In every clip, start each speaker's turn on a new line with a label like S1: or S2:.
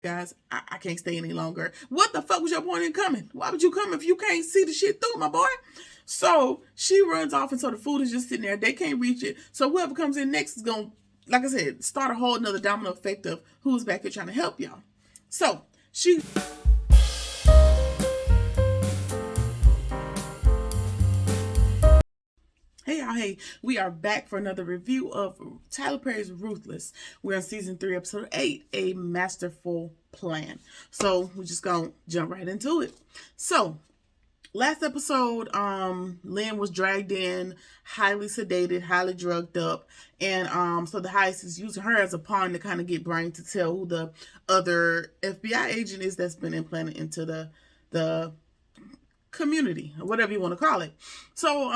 S1: Guys, I can't stay any longer. What the fuck was your point in coming? Why would you come if you can't see the shit through, my boy? So she runs off, and so the food is just sitting there. They can't reach it. So whoever comes in next is going to, like I said, start a whole another domino effect of who's back here trying to help y'all. So she... Hey y'all, hey, we are back for another review of Tyler Perry's Ruthless. We're on season 3, episode 8, A Masterful Plan. So we're just gonna jump right into it. So last episode, Lynn was dragged in, highly sedated, highly drugged up, and so the heist is using her as a pawn to kind of get Brian to tell who the other FBI agent is that's been implanted into the community, or whatever you want to call it. So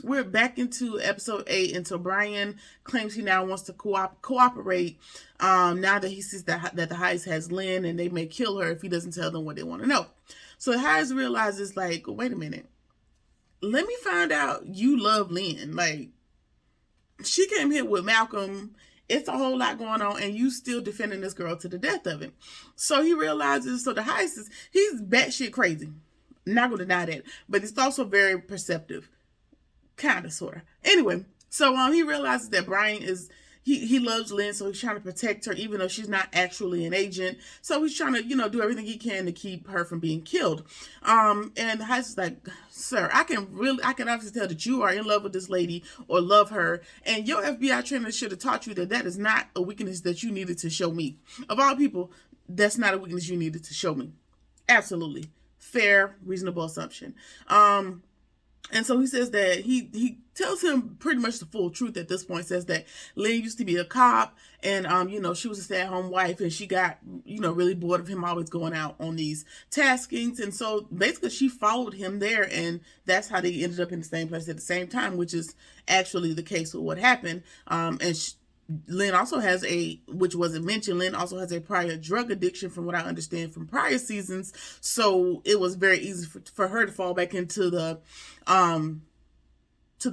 S1: we're back into episode 8, and so Brian claims he now wants to cooperate now that he sees that the heist has Lynn, and they may kill her if he doesn't tell them what they want to know. So the heist realizes, like, wait a minute, let me find out you love Lynn. Like, she came here with Malcolm. It's a whole lot going on, and you still defending this girl to the death of it. So he realizes, so the heist is, he's batshit crazy. Not gonna deny that, but it's also very perceptive, kind of, sort of. Anyway, so he realizes that Brian is he loves Lynn, so he's trying to protect her, even though she's not actually an agent. So he's trying to do everything he can to keep her from being killed. And the heist is like, sir, I can obviously tell that you are in love with this lady or love her, and your FBI trainer should have taught you that that is not a weakness that you needed to show me. Of all people, that's not a weakness you needed to show me. Absolutely. Fair, reasonable assumption. And so he says that he tells him pretty much the full truth at this point. Says that Lynn used to be a cop, and she was a stay-at-home wife, and she got really bored of him always going out on these taskings, and so basically she followed him there, and that's how they ended up in the same place at the same time, which is actually the case with what happened. Lynn also has which wasn't mentioned, Lynn also has a prior drug addiction from what I understand from prior seasons. So it was very easy for her to fall back into the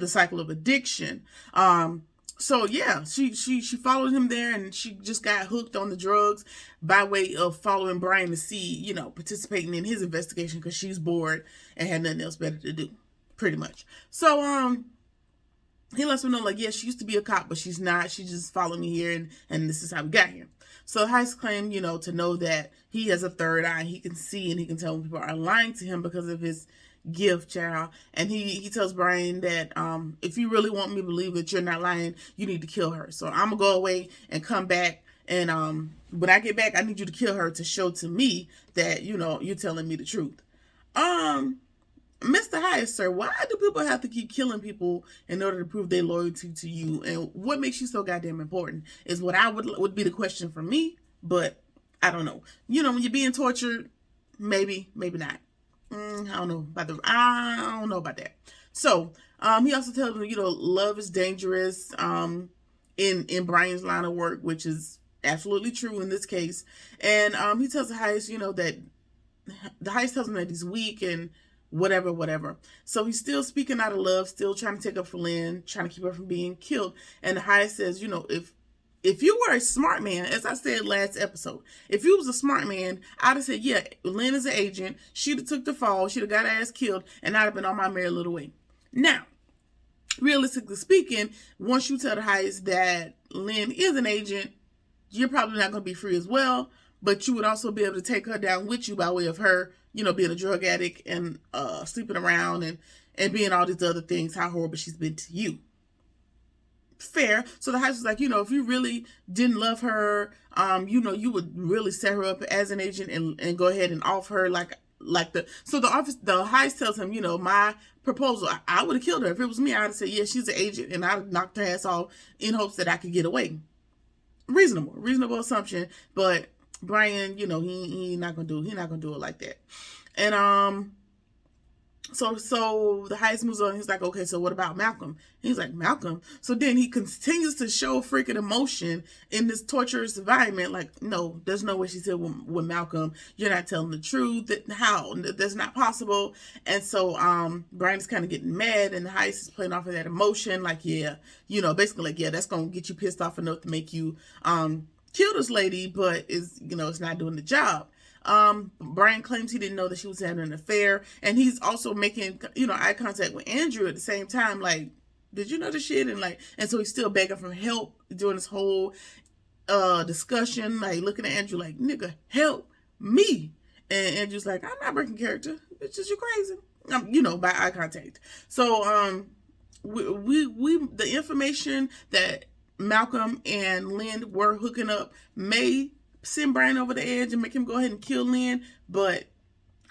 S1: cycle of addiction. So yeah, she followed him there, and she just got hooked on the drugs by way of following Brian to see, participating in his investigation because she's bored and had nothing else better to do, pretty much. So, he lets her know, like, yeah, she used to be a cop, but she's not. She just followed me here, and this is how we got here. So Heist claimed, to know that he has a third eye. He can see, and he can tell when people are lying to him because of his gift, child. And he tells Brian that if you really want me to believe that you're not lying, you need to kill her. So I'm going to go away and come back, and when I get back, I need you to kill her to show to me that, you're telling me the truth. Mr. Heist, sir, why do people have to keep killing people in order to prove their loyalty to you? And what makes you so goddamn important is what I would be the question for me, but I don't know. When you're being tortured, maybe not. I don't know about that. So, he also tells them, love is dangerous, in Brian's line of work, which is absolutely true in this case. And, he tells the Heist, that the Heist tells him that he's weak and whatever. So he's still speaking out of love, still trying to take up for Lynn, trying to keep her from being killed. And the Heist says, if you were a smart man, as I said last episode, if you was a smart man, I'd have said, yeah, Lynn is an agent. She'd have took the fall. She'd have got her ass killed, and I'd have been on my merry little way. Now, realistically speaking, once you tell the Heist that Lynn is an agent, you're probably not going to be free as well, but you would also be able to take her down with you by way of her, being a drug addict and sleeping around and being all these other things, how horrible she's been to you. Fair. So the Heist was like, if you really didn't love her, you would really set her up as an agent and go ahead and off her so the Heist tells him, my proposal, I would have killed her. If it was me, I'd have said, yeah, she's an agent, and I'd have knocked her ass off in hopes that I could get away. Reasonable assumption, but Brian, he not gonna do it like that. And so the Heist moves on. He's like, okay, so what about Malcolm? He's like, Malcolm? So then he continues to show freaking emotion in this torturous environment. Like, no, there's no way she's here with Malcolm. You're not telling the truth. How? That's not possible. And so Brian's kind of getting mad, and the Heist is playing off of that emotion. Like, yeah, basically like, yeah, that's gonna get you pissed off enough to make you kill this lady, but it's not doing the job. Brian claims he didn't know that she was having an affair, and he's also making eye contact with Andrew at the same time, like, did you know this shit? And so he's still begging for help during this whole discussion, like looking at Andrew like, nigga, help me. And Andrew's like, I'm not breaking character. It's just you crazy. By eye contact. So we the information that Malcolm and Lynn were hooking up may send Brian over the edge and make him go ahead and kill Lynn, but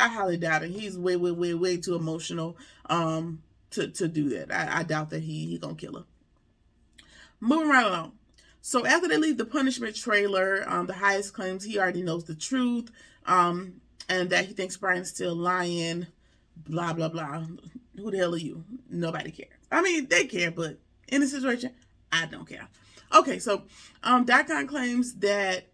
S1: I highly doubt it. He's way too emotional to do that. I doubt that he gonna kill her. Moving right along. So after they leave the punishment trailer, the highest claims he already knows the truth, and that he thinks Brian's still lying, blah, blah, blah. Who the hell are you? Nobody cares. I mean, they care, but in this situation, I don't care. Okay, so Daikon claims that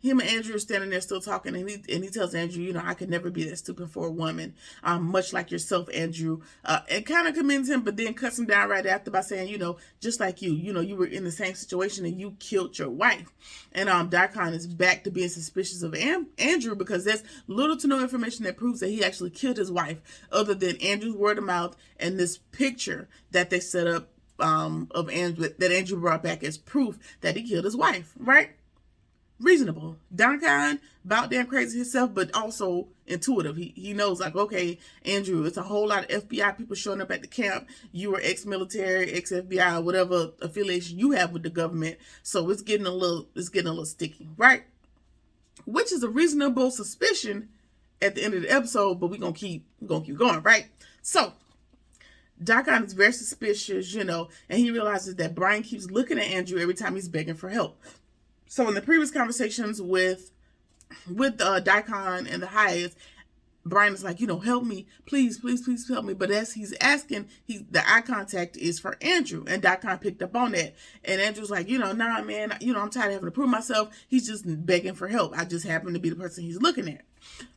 S1: him and Andrew are standing there still talking, and he tells Andrew, I could never be that stupid for a woman, much like yourself, Andrew. And kind of commends him, but then cuts him down right after by saying, just like you were in the same situation and you killed your wife. And Daikon is back to being suspicious of Andrew because there's little to no information that proves that he actually killed his wife, other than Andrew's word of mouth and this picture that they set up of Andrew that Andrew brought back as proof that he killed his wife, right? Reasonable. Daikon, about damn crazy himself, but also intuitive. He knows, like, okay, Andrew, it's a whole lot of FBI people showing up at the camp. You were ex-military, ex-FBI, whatever affiliation you have with the government. So it's getting a little sticky, right? Which is a reasonable suspicion at the end of the episode, but we're gonna keep going, right? So Daikon is very suspicious, and he realizes that Brian keeps looking at Andrew every time he's begging for help. So in the previous conversations with Daikon and the highest, Brian is like, help me, please help me. But as he's asking, the eye contact is for Andrew, and Daikon picked up on that. And Andrew's like, nah, man, I'm tired of having to prove myself. He's just begging for help. I just happen to be the person he's looking at.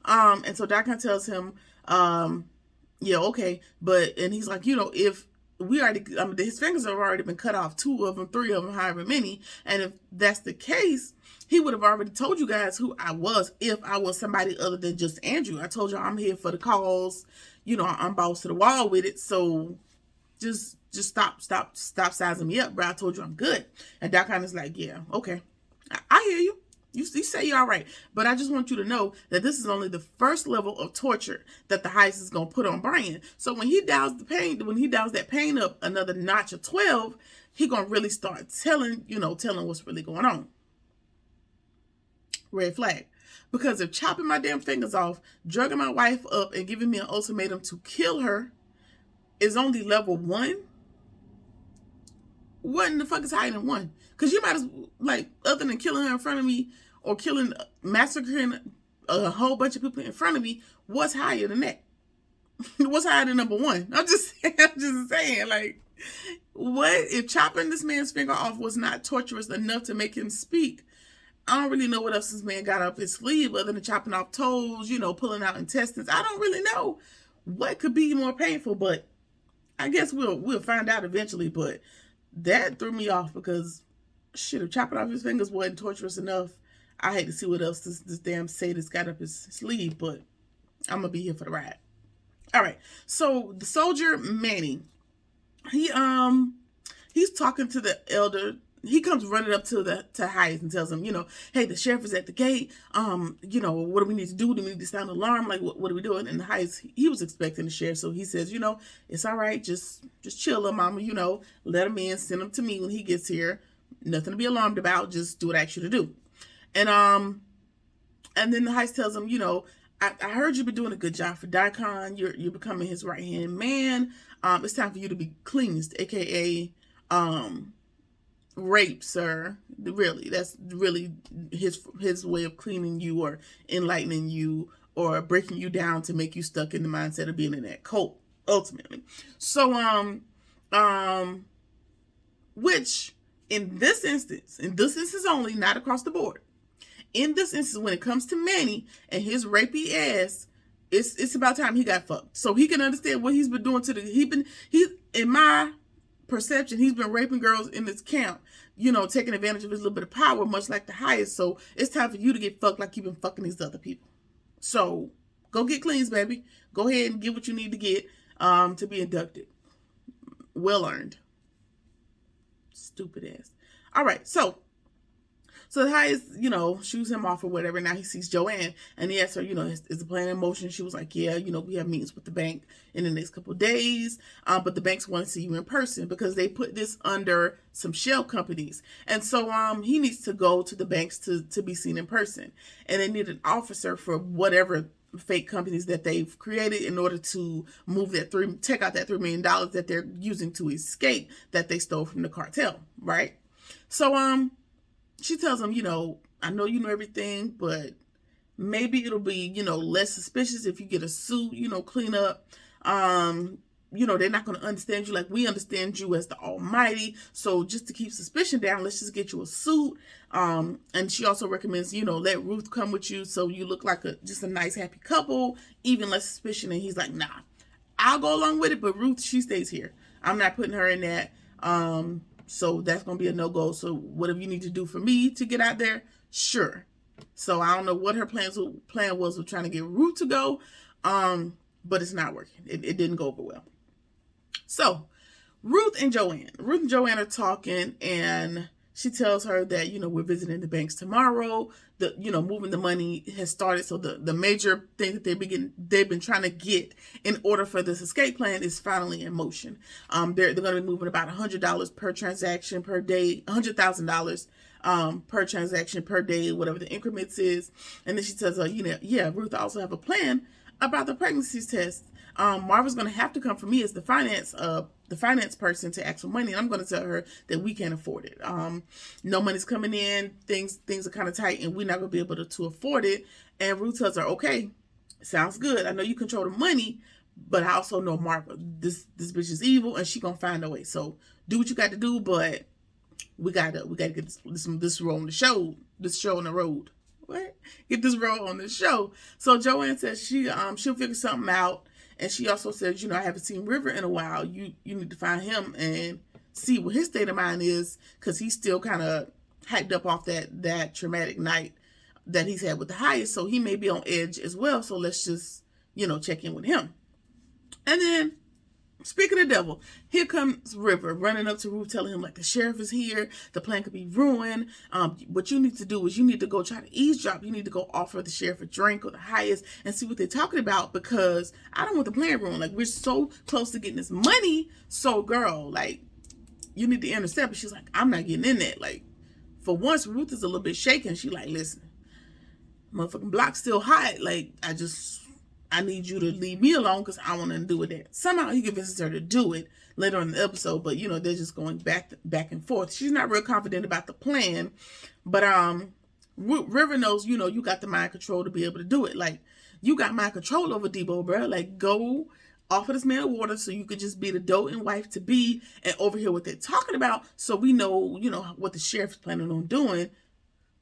S1: And so Daikon tells him, yeah, okay, and he's like, if we already, his fingers have already been cut off, 2 of them, 3 of them, however many. And if that's the case, he would have already told you guys who I was if I was somebody other than just Andrew. I told you I'm here for the cause. I'm balls to the wall with it. So just stop sizing me up, bro. I told you I'm good. And Daikon is like, yeah, okay. I hear you. You say you're all right, but I just want you to know that this is only the first level of torture that the heist is going to put on Brian. So when he dials that pain up another notch of 12, he going to really start telling what's really going on. Red flag. Because if chopping my damn fingers off, drugging my wife up, and giving me an ultimatum to kill her is only level 1, what in the fuck is higher than 1? Because you might as, like, other than killing her in front of me or massacring a whole bunch of people in front of me, what's higher than that? What's higher than number 1? I'm just saying, like, what if chopping this man's finger off was not torturous enough to make him speak? I don't really know what else this man got up his sleeve other than chopping off toes, pulling out intestines. I don't really know what could be more painful, but I guess we'll find out eventually. But that threw me off because shit, if chopping off his fingers wasn't torturous enough, I hate to see what else this damn sadist got up his sleeve, but I'm gonna be here for the ride. All right, so the soldier Manny, he's talking to the elder. He comes running up to Hayes and tells him, hey, the sheriff is at the gate. What do we need to do? Do we need to sound alarm? Like, what are we doing? And the Hayes, he was expecting the sheriff, so he says, it's all right. Just chill him, mama. Let him in. Send him to me when he gets here. Nothing to be alarmed about. Just do what I ask you to do. And then the Hayes tells him, I heard you've been doing a good job for Daikon. You're becoming his right hand man. It's time for you to be cleansed, aka rape, sir. Really, that's really his way of cleaning you or enlightening you or breaking you down to make you stuck in the mindset of being in that cult ultimately. So which in this instance only, not across the board, in this instance, when it comes to Manny and his rapey ass, it's about time he got fucked, so he can understand what he's been doing to he in my perception, he's been raping girls in this camp taking advantage of his little bit of power, much like the highest. So it's time for you to get fucked like you've been fucking these other people. So go get cleans, baby. Go ahead and get what you need to get to be inducted. Well earned. Stupid ass. All right, so the highest, shoots him off or whatever. Now he sees Joanne and he asks her, is the plan in motion? She was like, yeah, we have meetings with the bank in the next couple of days. But the banks want to see you in person because they put this under some shell companies. And so he needs to go to the banks to be seen in person. And they need an officer for whatever fake companies that they've created in order to move take out that $3 million that they're using to escape that they stole from the cartel, right? So she tells him, I know you know everything, but maybe it'll be, less suspicious if you get a suit, clean up. They're not going to understand you like we understand you as the Almighty. So just to keep suspicion down, let's just get you a suit. And she also recommends, let Ruth come with you so you look like just a nice, happy couple, even less suspicion. And he's like, nah, I'll go along with it, but Ruth, she stays here. I'm not putting her in that. So that's going to be a no-go. So whatever you need to do for me to get out there, sure. So I don't know what her plan was with trying to get Ruth to go, but it's not working. It didn't go over well. So Ruth and Joanne are talking, and she tells her that, we're visiting the banks tomorrow. Moving the money has started. So the major thing that they've been trying to get in order for this escape plan is finally in motion. They're going to be moving about $100 per transaction per day, $100,000 per transaction per day, whatever the increments is. And then she tells her, Ruth also have a plan about the pregnancy test. Marva's going to have to come for me as the finance person to ask for money. And I'm going to tell her that we can't afford it. No money's coming in. Things are kind of tight and we're not going to be able to afford it. And Ruth tells her, okay, sounds good. I know you control the money, but I also know Marva. This bitch is evil and she going to find a way. So do what you got to do, but we gotta get this roll on the show, this show on the road. What? Get this roll on the show. So Joanne says she'll figure something out. And she also says, I haven't seen River in a while. You need to find him and see what his state of mind is, because he's still kind of hyped up off that traumatic night that he's had with the highest. So he may be on edge as well. So let's just, check in with him. And then, speaking of the devil, here comes River running up to Ruth, telling him like the sheriff is here. The plan could be ruined. What you need to do is you need to go try to eavesdrop. You need to go offer the sheriff a drink or the highest and see what they're talking about, because I don't want the plan ruined. Like, we're so close to getting this money. So girl, like, you need to intercept. But she's like, I'm not getting in that. Like, for once, Ruth is a little bit shaken. She like, listen, motherfucking block's still hot. Like, I need you to leave me alone because I want to do with that. Somehow he convinces her to do it later in the episode, but they're just going back and forth. She's not real confident about the plan, but River knows, you got the mind control to be able to do it. Like, you got mind control over Debo, bro. Like, go offer this man water so you could just be the doting wife to be and overhear what they're talking about, so we know, what the sheriff's planning on doing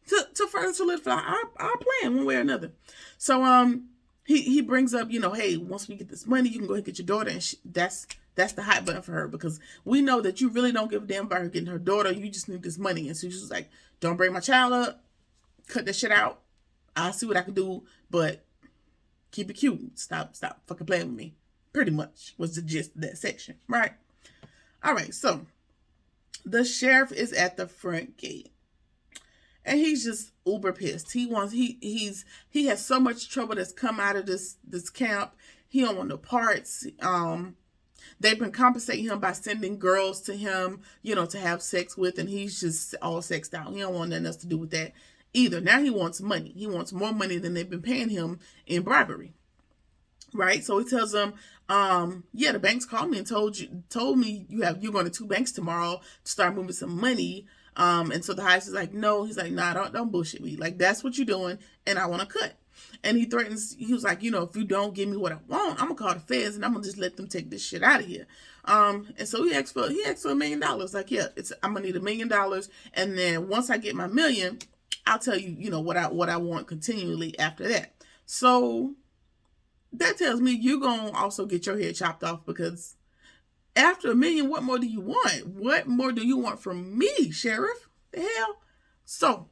S1: to further solidify our plan one way or another. So He brings up, hey, once we get this money, you can go ahead and get your daughter. And that's the hot button for her, because we know that you really don't give a damn about her getting her daughter. You just need this money. And so she's like, don't bring my child up. Cut that shit out. I'll see what I can do, but keep it cute. Stop fucking playing with me. Pretty much was the gist of that section, right? All right, so the sheriff is at the front gate. And he's just uber pissed. He has so much trouble that's come out of this camp. He don't want no parts. They've been compensating him by sending girls to him, to have sex with, and he's just all sexed out. He don't want nothing else to do with that either. Now he wants money. He wants more money than they've been paying him in bribery. Right? So he tells them, the banks called me and told me you're going to 2 banks tomorrow to start moving some money. And so the highest is like, no. He's like, nah, don't bullshit me. Like, that's what you're doing, and I want to cut. And he threatens, he was like, if you don't give me what I want, I'm going to call the feds, and I'm going to just let them take this shit out of here. And so he asked for $1 million. Like, yeah, I'm going to need $1 million. And then once I get my $1 million, I'll tell you, what I want continually after that. So that tells me you're going to also get your head chopped off, because after $1 million, what more do you want? What more do you want from me, Sheriff? The hell? So,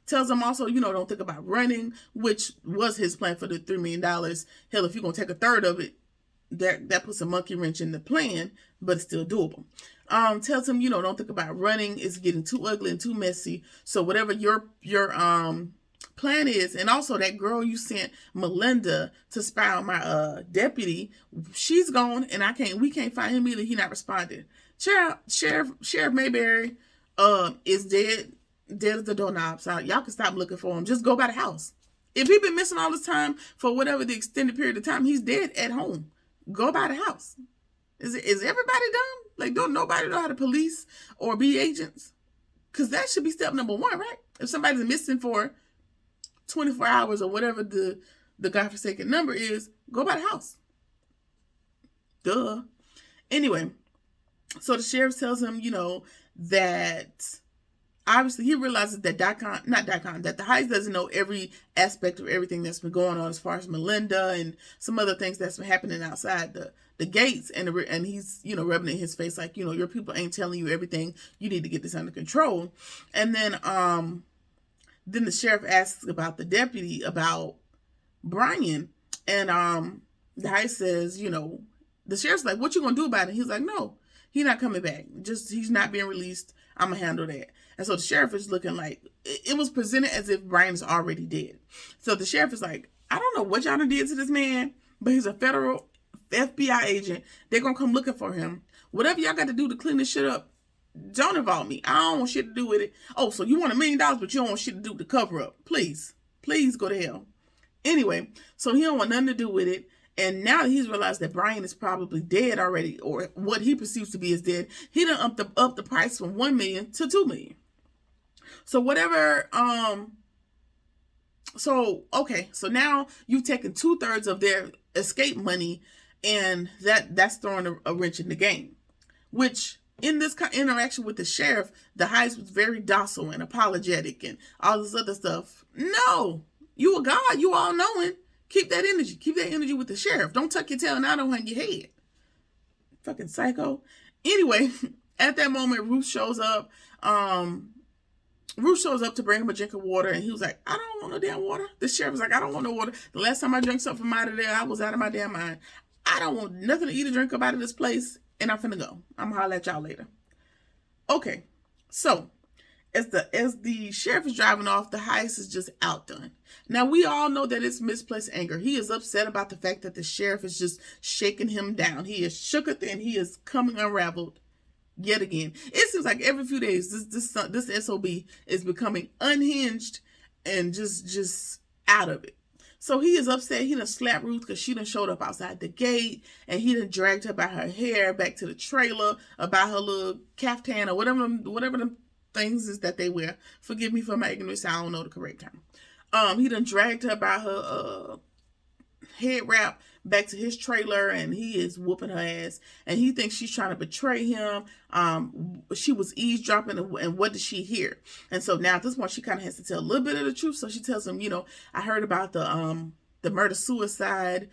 S1: tells him also, don't think about running, which was his plan for the $3 million. Hell, if you're going to take a third of it, that puts a monkey wrench in the plan, but it's still doable. Tells him, don't think about running. It's getting too ugly and too messy. So whatever your plan is, and also that girl you sent, Melinda, to spy on my deputy, she's gone, and we can't find him either. He not responding. Sheriff Mayberry is dead as the doorknob. So y'all can stop looking for him. Just go by the house. If he been missing all this time for whatever the extended period of time, he's dead at home. Go by the house. Is everybody dumb? Like, don't nobody know how to police or be agents? Because that should be step number 1, right? If somebody's missing for 24 hours or whatever the godforsaken number is, go by the house. Duh. Anyway, so the sheriff tells him, that obviously he realizes that that the Heist doesn't know every aspect of everything that's been going on as far as Melinda and some other things that's been happening outside the gates, and he's rubbing it in his face like, your people ain't telling you everything. You need to get this under control. And then the sheriff asks about the deputy, about Brian, and the Heist says, the sheriff's like, what you gonna do about it? He's like, no, he's not coming back. He's not being released. I'm gonna handle that. And so the sheriff is looking like, it was presented as if Brian's already dead. So the sheriff is like, I don't know what y'all done did to this man, but he's a federal FBI agent. They're gonna come looking for him. Whatever y'all got to do to clean this shit up, don't involve me. I don't want shit to do with it. Oh, so you want $1 million, but you don't want shit to do with the cover up. Please go to hell. Anyway, so he don't want nothing to do with it. And now that he's realized that Brian is probably dead already, or what he perceives to be is dead, he done up the price from $1 million to $2 million. So whatever, so now you've taken 2/3 of their escape money, and that's throwing a wrench in the game. Which, in this interaction with the sheriff, the Heist was very docile and apologetic and all this other stuff. No, you a god, you all knowing. Keep that energy. Keep that energy with the sheriff. Don't tuck your tail and I don't hang your head. Fucking psycho. Anyway, at that moment, Ruth shows up. Ruth shows up to bring him a drink of water, and he was like, I don't want no damn water. The sheriff was like, I don't want no water. The last time I drank something from out of there, I was out of my damn mind. I don't want nothing to eat or drink up out of this place, and I'm finna go. I'm gonna holler at y'all later. Okay, so as the sheriff is driving off, the Heist is just outdone. Now, we all know that it's misplaced anger. He is upset about the fact that the sheriff is just shaking him down. He is shooketh and he is coming unraveled yet again. It seems like every few days, this SOB is becoming unhinged and just out of it. So he is upset. He done slapped Ruth because she done showed up outside the gate, and he done dragged her by her hair back to the trailer, about her little caftan or whatever them things is that they wear. Forgive me for my ignorance. I don't know the correct term. He done dragged her by her head wrap back to his trailer, and he is whooping her ass, and he thinks she's trying to betray him. She was eavesdropping, and what did she hear? And so now at this point, she kind of has to tell a little bit of the truth. So she tells him, I heard about the murder-suicide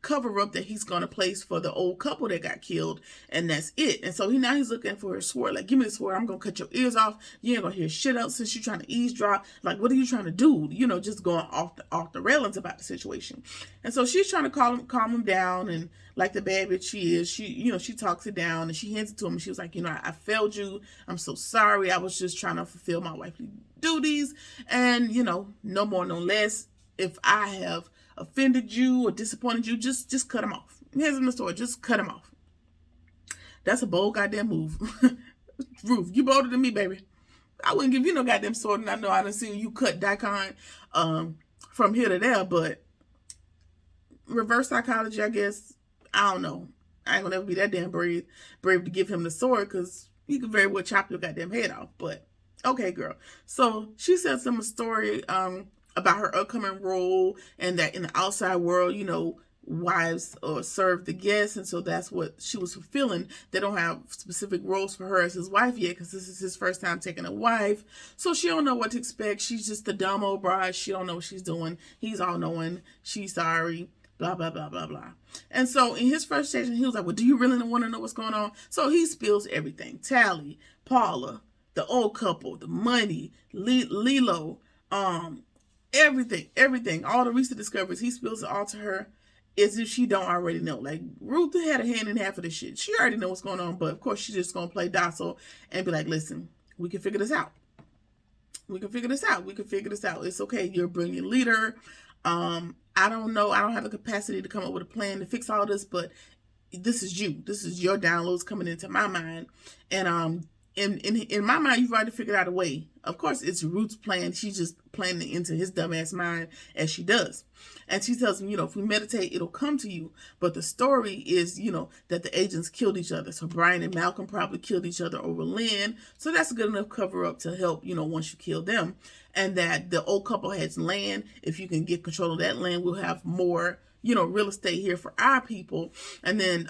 S1: cover-up that he's going to place for the old couple that got killed, and that's it. And so he's looking for his sword, like, give me the sword, I'm going to cut your ears off, you ain't going to hear shit else since you're trying to eavesdrop, like, what are you trying to do? Just going off the railings about the situation. And so she's trying to calm him down, and like the bad bitch she is, she talks it down, and she hands it to him, and she was like, I failed you, I'm so sorry, I was just trying to fulfill my wifely duties, and, no more, no less. If I have offended you or disappointed you, just cut him off. Here's him the sword, just cut him off. That's a bold goddamn move. Ruth, you bolder than me, baby. I wouldn't give you no goddamn sword, and I know I done seen you cut Daikon from here to there, but reverse psychology, I guess, I don't know. I ain't gonna ever be that damn brave to give him the sword, because he could very well chop your goddamn head off. But okay, girl. So she says him a story about her upcoming role, and that in the outside world, wives serve the guests, and so that's what she was fulfilling. They don't have specific roles for her as his wife yet, because this is his first time taking a wife, so she don't know what to expect. She's just a dumb old bride. She don't know what she's doing. He's all knowing. She's sorry. blah, blah, blah, blah, blah. And so in his frustration, he was like, well, do you really want to know what's going on? So he spills everything. Tally, Paula, the old couple, the money, Lilo, everything, all the recent discoveries, he spills it all to her as if she don't already know. Like, Ruth had a hand in half of the shit. She already know what's going on, but of course she's just going to play docile and be like, listen, we can figure this out. We can figure this out. We can figure this out. It's okay. You're a brilliant leader. I don't know. I don't have the capacity to come up with a plan to fix all this, but this is you. This is your downloads coming into my mind. And in my mind, you've already figured out a way. Of course, it's Ruth's plan. She's just planning it into his dumbass mind as she does. And she tells him, if we meditate, it'll come to you. But the story is, that the agents killed each other. So Brian and Malcolm probably killed each other over land. So that's a good enough cover up to help, once you kill them. And that the old couple has land. If you can get control of that land, we'll have more real estate here for our people. And then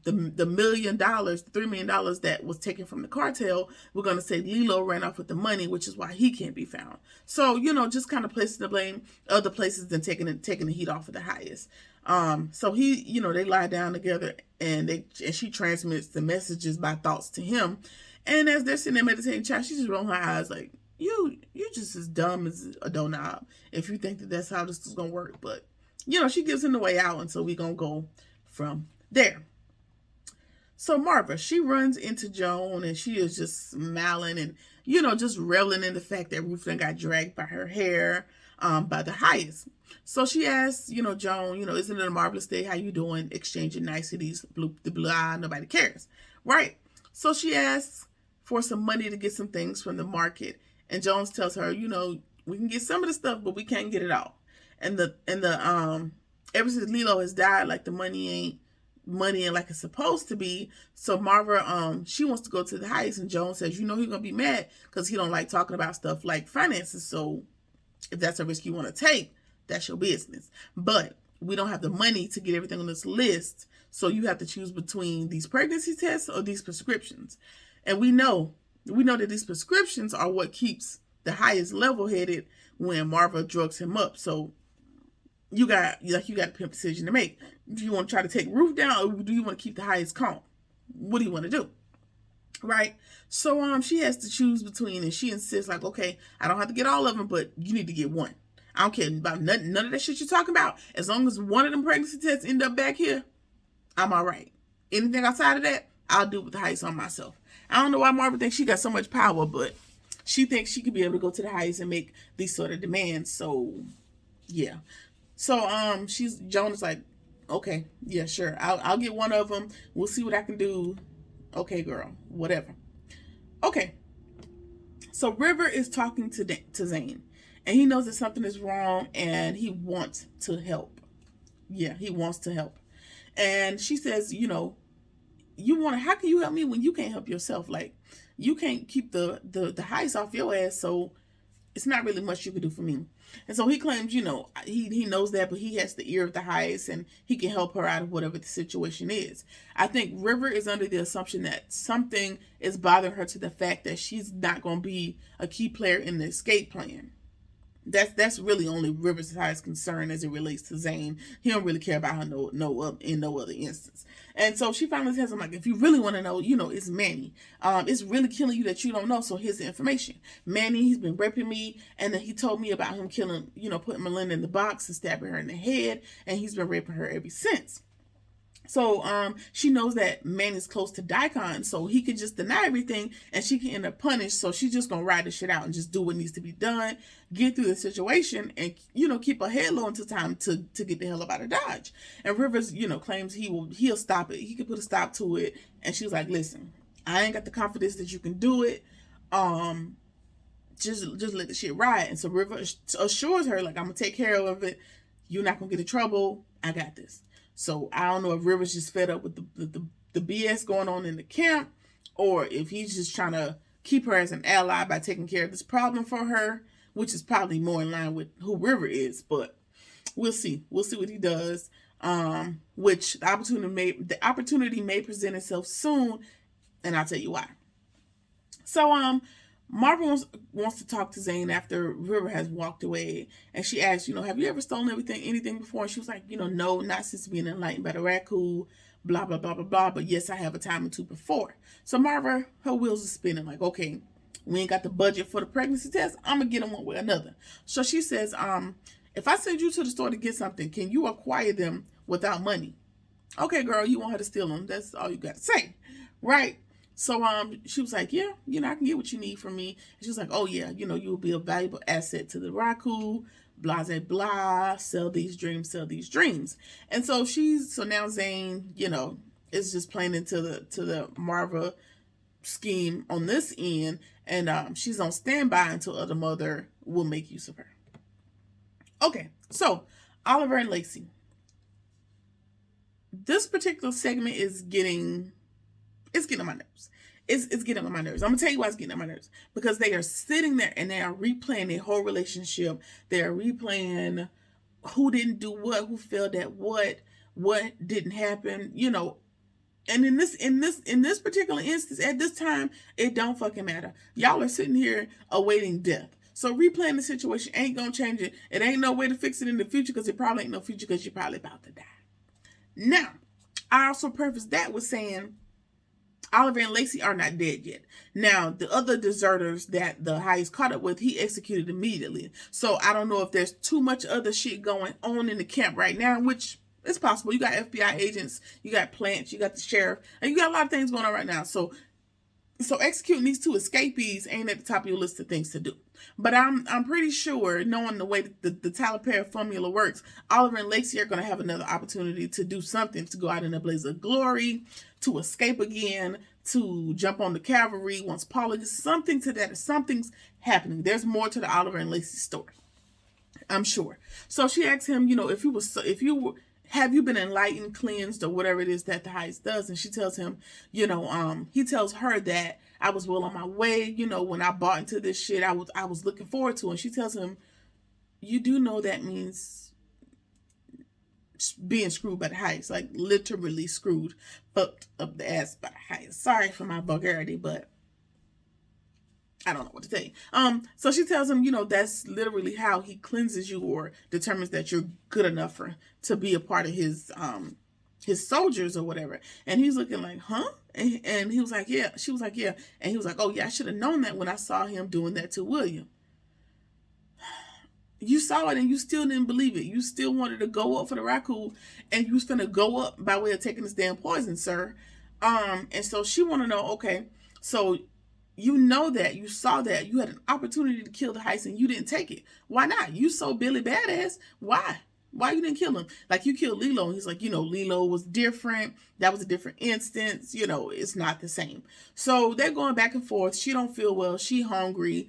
S1: the $1 million, the $3 million that was taken from the cartel, we're going to say Lilo ran off with the money, which is why he can't be found. So, just kind of placing the blame other places than taking the heat off of the highest. So he, they lie down together and she transmits the messages by thoughts to him. And as they're sitting there meditating, child, she just rolling her eyes like, you're just as dumb as a doorknob if you think that that's how this is going to work. But she gives him the way out, and so we're going to go from there. So Marva, she runs into Joan, and she is just smiling and, just reveling in the fact that Ruth done got dragged by her hair by the highest. So she asks, Joan, isn't it a marvelous day? How you doing? Exchanging niceties, the blue eye, nobody cares, right? So she asks for some money to get some things from the market, and Jones tells her, we can get some of the stuff, but we can't get it all. And ever since Lilo has died, like the money ain't money and like it's supposed to be. So Marva, she wants to go to the highest, and Joan says, he's gonna be mad because he don't like talking about stuff like finances. So if that's a risk you want to take, that's your business. But we don't have the money to get everything on this list, so you have to choose between these pregnancy tests or these prescriptions. And we know that these prescriptions are what keeps the highest level-headed when Marva drugs him up. So you got a pimp decision to make. Do you want to try to take Ruth down, or do you want to keep the highest calm? What do you want to do? Right? So she has to choose between, and she insists, like, okay, I don't have to get all of them, but you need to get one. I don't care about none of that shit you're talking about. As long as one of them pregnancy tests end up back here, I'm all right. Anything outside of that, I'll do with the highest on myself. I don't know why Marva thinks she got so much power, but she thinks she could be able to go to the highest and make these sort of demands. So, yeah. So, Joan is like, okay, yeah, sure. I'll get one of them. We'll see what I can do. Okay, girl, whatever. Okay. So River is talking to Zane, and he knows that something is wrong, and he wants to help. Yeah, he wants to help. And she says, how can you help me when you can't help yourself? Like, you can't keep the highest off your ass, so it's not really much you can do for me. And so he claims, he knows that, but he has the ear of the highest, and he can help her out of whatever the situation is. I think River is under the assumption that something is bothering her to the fact that she's not going to be a key player in the escape plan. That's really only River's highest concern as it relates to Zane. He don't really care about her in no other instance. And so she finally tells him, like, if you really want to know, it's Manny. It's really killing you that you don't know, so here's the information. Manny, he's been raping me, and then he told me about him killing, putting Melinda in the box and stabbing her in the head, and he's been raping her ever since. So she knows that Manny's close to Daikon, so he can just deny everything and she can end up punished. So she's just gonna ride the shit out and just do what needs to be done, get through the situation, and keep her head low until time to get the hell up out of Dodge. And Rivers, claims he'll stop it. He can put a stop to it. And she was like, listen, I ain't got the confidence that you can do it. Just let the shit ride. And so River assures her, like, I'm gonna take care of it. You're not gonna get in trouble. I got this. So I don't know if River's just fed up with the BS going on in the camp, or if he's just trying to keep her as an ally by taking care of this problem for her, which is probably more in line with who River is. But we'll see. We'll see what he does. Which the opportunity may present itself soon, and I'll tell you why. So Marva wants to talk to Zane after River has walked away, and she asks, have you ever stolen anything before? And she was like, no, not since being enlightened by the raccoon, blah, blah, blah, blah, blah, but yes, I have a time or two before. So Marva, her wheels are spinning like, okay, we ain't got the budget for the pregnancy test, I'm gonna get them one way or another. So she says, if I send you to the store to get something, can you acquire them without money? Okay, girl, you want her to steal them, that's all you got to say, right? So she was like, yeah, I can get what you need from me. And she was like, oh yeah, you'll be a valuable asset to the Raku, blah blah blah, sell these dreams. And so now Zane, is just playing into the Marva scheme on this end, and she's on standby until other mother will make use of her. Okay, so Oliver and Lacey. This particular segment is getting on my nerves. It's getting on my nerves. I'm gonna tell you why it's getting on my nerves. Because they are sitting there and they are replaying their whole relationship. They are replaying who didn't do what, who failed at what didn't happen, And in this particular instance, at this time, it don't fucking matter. Y'all are sitting here awaiting death. So replaying the situation ain't gonna change it. It ain't no way to fix it in the future, because it probably ain't no future, because you're probably about to die. Now, I also preface that with saying Oliver and Lacey are not dead yet. Now, the other deserters that the heist caught up with, he executed immediately. So I don't know if there's too much other shit going on in the camp right now, which is possible. You got FBI agents, you got Plants, you got the sheriff, and you got a lot of things going on right now. So executing these two escapees ain't at the top of your list of things to do. But I'm pretty sure, knowing the way that the Tyler Perry formula works, Oliver and Lacey are going to have another opportunity to do something, to go out in a blaze of glory, to escape again, to jump on the cavalry once Paula gets something to that. Something's happening. There's more to the Oliver and Lacey story, I'm sure. So she asks him, have you been enlightened, cleansed, or whatever it is that the heist does? And she tells him, he tells her that I was well on my way. When I bought into this shit, I was looking forward to it. And she tells him, you do know that means being screwed by the heist, like literally screwed, fucked up the ass by the heist. Sorry for my vulgarity, but I don't know what to tell you. So she tells him, that's literally how he cleanses you, or determines that you're good enough to be a part of his soldiers or whatever. And he's looking like, huh? And he was like, yeah. She was like, yeah. And he was like, oh yeah, I should have known that when I saw him doing that to William. You saw it and you still didn't believe it. You still wanted to go up for the raccoon, and you was finna go up by way of taking this damn poison, sir. And so she want to know, okay, so you know that, you saw that, you had an opportunity to kill the heist and you didn't take it. Why not? You so Billy Badass. Why you didn't kill him? Like, you killed Lilo. And he's like, Lilo was different. That was a different instance. It's not the same. So they're going back and forth. She don't feel well. She hungry.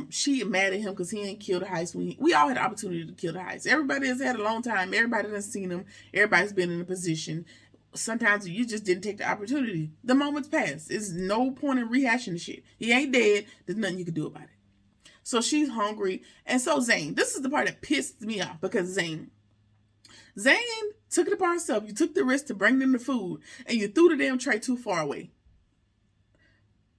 S1: She mad at him because he ain't killed the heist. We all had the opportunity to kill the heist. Everybody has had a long time. Everybody has seen him. Everybody's been in a position. Sometimes you just didn't take the opportunity. The moment's passed. There's no point in rehashing the shit. He ain't dead. There's nothing you can do about it. So she's hungry. And so Zane, this is the part that pissed me off, because Zane took it upon himself. You took the risk to bring them the food, and you threw the damn tray too far away.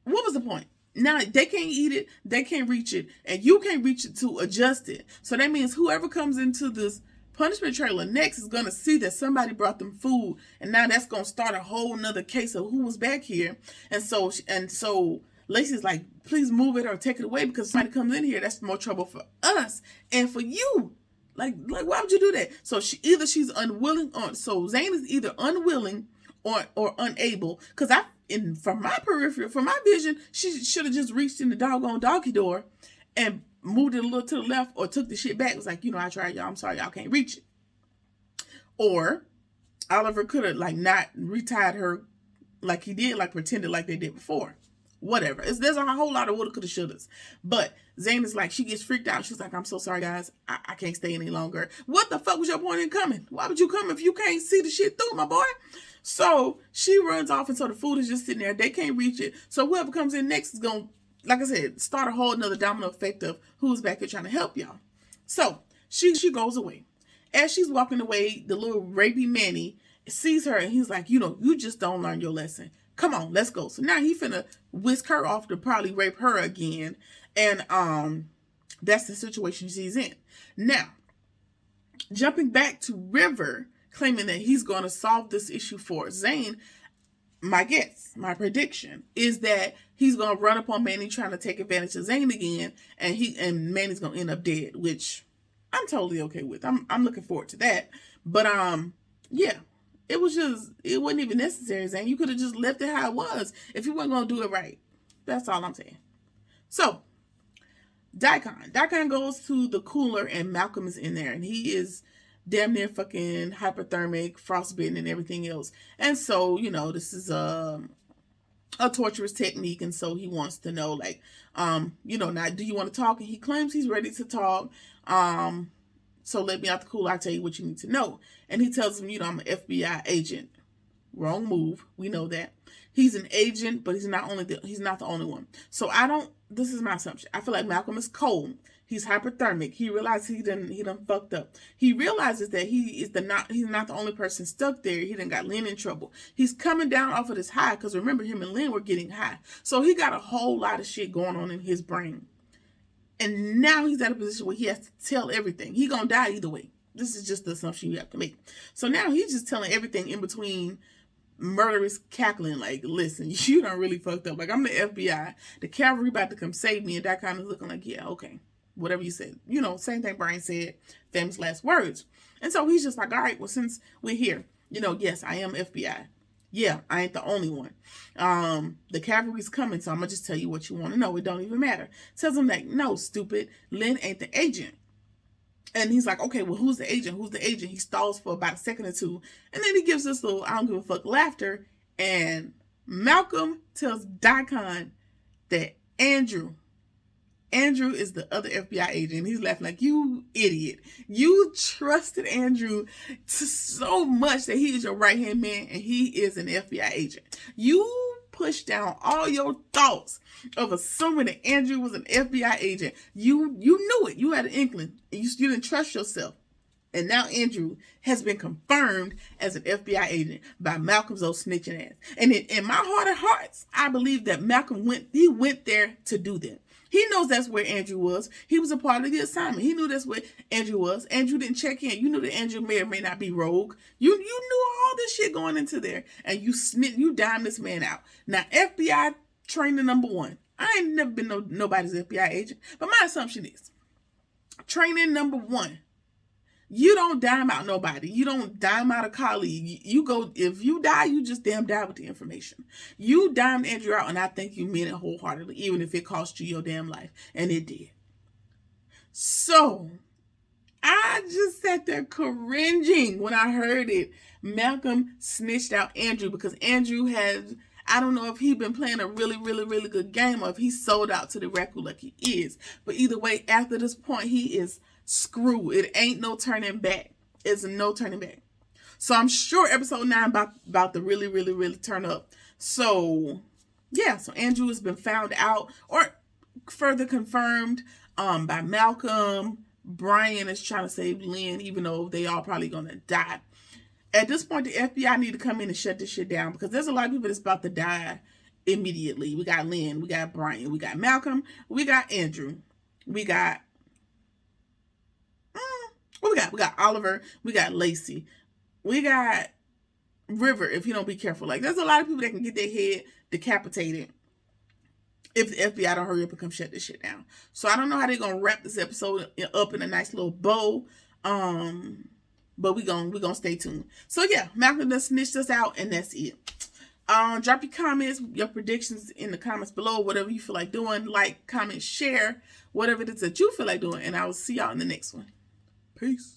S1: What was the point? Now they can't eat it, they can't reach it, and you can't reach it to adjust it. So that means whoever comes into this punishment trailer next is going to see that somebody brought them food, and now that's going to start a whole nother case of who was back here. And so Lacey's like, please move it or take it away, because somebody comes in here, that's more trouble for us and for you. Like why would you do that? So she's unwilling, or so Zane is either unwilling or unable. Because from my peripheral, from my vision, she should have just reached in the doggone doggy door and moved it a little to the left, or took the shit back. It was like, I tried, y'all. I'm sorry, y'all can't reach it. Or Oliver could have not retied her like he did, pretended like they did before. Whatever. There's a whole lot of woulda, coulda, shouldas. But Zane is like, she gets freaked out. She's like, I'm so sorry, guys. I can't stay any longer. What the fuck was your point in coming? Why would you come if you can't see the shit through, my boy? So she runs off, and so the food is just sitting there. They can't reach it. So whoever comes in next is going to, like I said, start a whole another domino effect of who's back here trying to help y'all. So she goes away. As she's walking away, the little rapey Manny sees her, and he's like, you just don't learn your lesson. Come on, let's go. So now he finna whisk her off to probably rape her again. And that's the situation she's in. Now, jumping back to River, claiming that he's going to solve this issue for Zane, my guess, my prediction, is that he's going to run up on Manny trying to take advantage of Zane again, and Manny's going to end up dead, which I'm totally okay with. I'm looking forward to that. But yeah, it wasn't even necessary, Zane. You could have just left it how it was if you weren't going to do it right. That's all I'm saying. So, Daikon goes to the cooler and Malcolm is in there and he is damn near fucking hypothermic, frostbitten and everything else. And so, this is a torturous technique, and so he wants to know, like, now, do you want to talk? And he claims he's ready to talk. So let me out the cooler, I'll tell you what you need to know. And he tells him, I'm an FBI agent. Wrong move. We know that. He's an agent, but he's not the only one. So this is my assumption. I feel like Malcolm is cold. He's hypothermic. He realizes he done fucked up. He realizes that he's not the only person stuck there. He done got Lynn in trouble. He's coming down off of this high, because remember, him and Lynn were getting high. So he got a whole lot of shit going on in his brain. And now he's at a position where he has to tell everything. He gonna die either way. This is just the assumption you have to make. So now he's just telling everything in between, murderous cackling, like, listen, you done really fucked up. Like, I'm the FBI. The cavalry about to come save me. And that kind of looking like, yeah, okay. Whatever you said. Same thing Brian said. Famous last words. And so he's just like, all right, well, since we're here, yes, I am FBI. Yeah, I ain't the only one. The cavalry's coming, so I'm going to just tell you what you want to know. It don't even matter. Tells him, like, no, stupid. Lynn ain't the agent. And he's like, okay, well, who's the agent? Who's the agent? He stalls for about a second or two. And then he gives this little, I don't give a fuck laughter. And Malcolm tells Daikon that Andrew is the other FBI agent. He's laughing like, you idiot. You trusted Andrew so much that he is your right-hand man and he is an FBI agent. You pushed down all your thoughts of assuming that Andrew was an FBI agent. You knew it. You had an inkling. You didn't trust yourself. And now Andrew has been confirmed as an FBI agent by Malcolm's old snitching ass. And in my heart of hearts, I believe that Malcolm went there to do that. He knows that's where Andrew was. He was a part of the assignment. He knew that's where Andrew was. Andrew didn't check in. You knew that Andrew may or may not be rogue. You knew all this shit going into there. And you dimed this man out. Now, FBI training number 1. I ain't never been nobody's FBI agent. But my assumption is, training number 1. You don't dime out nobody. You don't dime out a colleague. You go, if you die, you just damn die with the information. You dimed Andrew out, and I think you meant it wholeheartedly, even if it cost you your damn life. And it did. So, I just sat there cringing when I heard it. Malcolm snitched out Andrew because Andrew has, I don't know if he's been playing a really, really, really good game or if he sold out to the record like he is. But either way, after this point, he is screw. It ain't no turning back. It's no turning back. So I'm sure episode 9 about to really, really, really turn up. So yeah, so Andrew has been found out or further confirmed by Malcolm. Brian is trying to save Lynn, even though they all probably gonna die. At this point, the FBI need to come in and shut this shit down because there's a lot of people that's about to die immediately. We got Lynn, we got Brian, we got Malcolm, we got Andrew, we got we got Oliver, we got Lacey, we got River, if you don't be careful. Like, there's a lot of people that can get their head decapitated if the FBI don't hurry up and come shut this shit down. So I don't know how they're gonna wrap this episode up in a nice little bow. But we gonna stay tuned. So yeah, Malcolm done snitched us out, and that's it. Drop your comments, your predictions in the comments below, whatever you feel like doing. Like, comment, share, whatever it is that you feel like doing, and I will see y'all in the next one. Peace.